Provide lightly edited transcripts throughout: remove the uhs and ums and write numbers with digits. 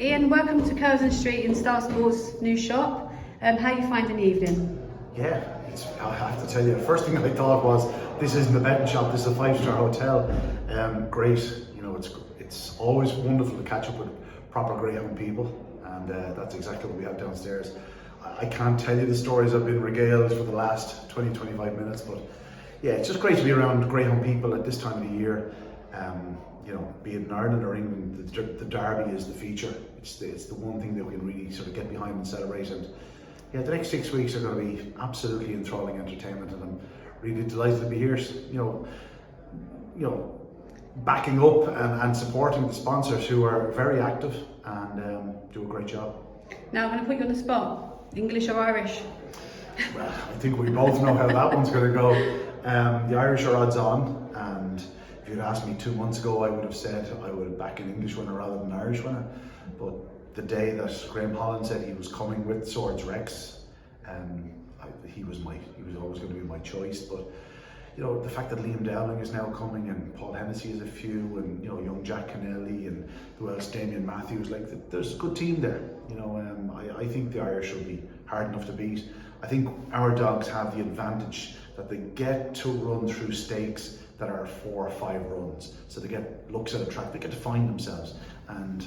Ian, welcome to Curzon Street in Star Sports' new shop. How are you finding the evening? Yeah, I have to tell you, the first thing I thought was, this isn't a betting shop, this is a 5-star hotel. Great, you know, it's always wonderful to catch up with proper Greyhound people, and that's exactly what we have downstairs. I can't tell you the stories I've been regaled for the last 20-25 minutes, but yeah, it's just great to be around Greyhound people at this time of the year. You know, be it in Ireland or England, the derby is the feature. It's the one thing that we can really sort of get behind and celebrate. And yeah, the next 6 weeks are going to be absolutely enthralling entertainment, and I'm really delighted to be here. You know, backing up and supporting the sponsors who are very active and do a great job. Now I'm going to put you on the spot. English or Irish? Well, I think we both know how that one's going to go. The Irish are odds on, and if you'd asked me 2 months ago, I would have said I would back an English winner rather than an Irish winner. But the day that Graham Holland said he was coming with Swords Rex, he was always going to be my choice. But you know, the fact that Liam Dowling is now coming, and Paul Hennessy is a few, and you know, young Jack Kennelly, and who else, Damien Matthews, like there's a good team there. You know, I think the Irish will be hard enough to beat. I think our dogs have the advantage that they get to run through stakes that are 4 or 5 runs, so they get looks at a track, they get to find themselves, and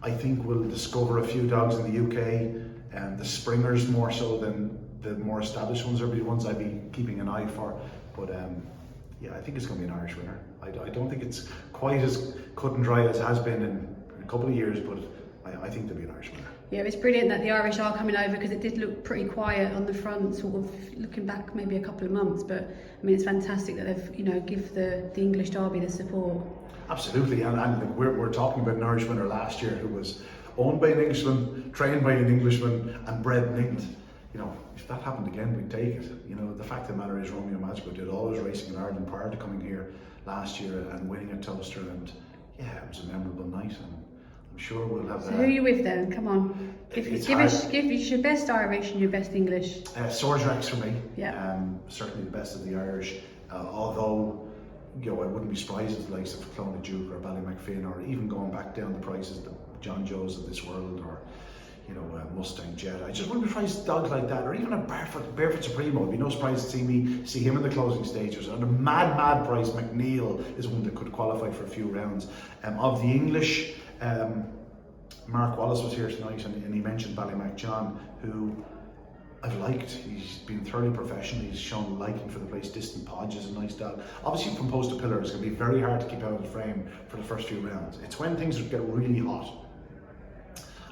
I think we'll discover a few dogs in the UK, and the springers more so than the more established ones are the ones I'd be keeping an eye for. But yeah, I think it's going to be an Irish winner. I don't think it's quite as cut and dry as it has been in a couple of years, but I think there'll be an Irish winner. Yeah, it's brilliant that the Irish are coming over, because it did look pretty quiet on the front, sort of looking back maybe a couple of months. But I mean, it's fantastic that they've, you know, give the English derby the support. Absolutely, and we're talking about an Irish winner last year who was owned by an Englishman, trained by an Englishman, and bred in England. You know, if that happened again, we'd take it. You know, the fact of the matter is, Romeo Magico did all his racing in Ireland prior to coming here last year and winning at Toaster, and yeah, it was a memorable night, and I'm sure we'll have. So who are you with then? Come on, give us your best Irish and your best English. Swords Rex for me. Yeah. Certainly the best of the Irish. Although, you know, I wouldn't be surprised if the likes of Clonard Duke or Ballymacfin, or even going back down the prices, the John Joes of this world, or you know, Mustang Jet. I just wouldn't be surprised dogs like that, or even a Barefoot Supremo. It'd be no surprise to see him in the closing stages. And a mad price, McNeil is one that could qualify for a few rounds. Of the English, Mark Wallace was here tonight, and he mentioned Ballymac John, who I've liked. He's been thoroughly professional. He's shown liking for the place. Distant Podge is a nice dog. Obviously, from post to pillar, it's going to be very hard to keep out of the frame for the first few rounds. It's when things get really hot,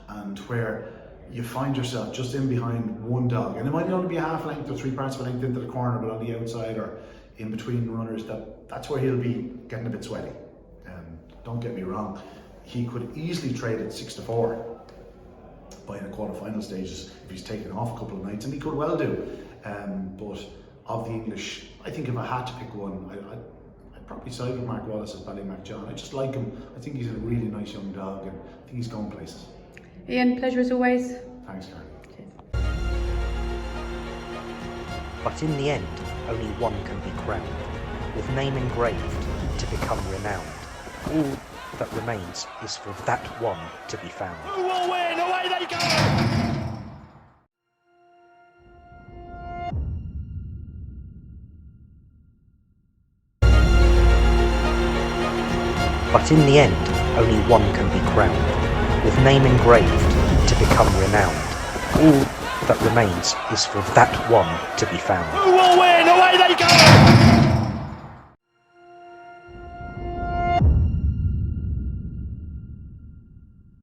and where you find yourself just in behind one dog, and it might only be a half length or 3 parts of a length into the corner, but on the outside or in between runners, that's where he'll be getting a bit sweaty. Don't get me wrong, he could easily trade at 6-4 by the quarter-final stages if he's taken off a couple of nights, and he could well do. But of the English, I think if I had to pick one, I'd probably side with Mark Wallace as Ballymac John. I just like him. I think he's a really nice young dog, and I think he's going places. Ian, pleasure as always. Thanks, Karen. But in the end, only one can be crowned, with name engraved to become renowned. All that remains is for that one to be found. Who will win? Away they go! But in the end, only one can be crowned, with name engraved to become renowned. All that remains is for that one to be found. Who will win? Away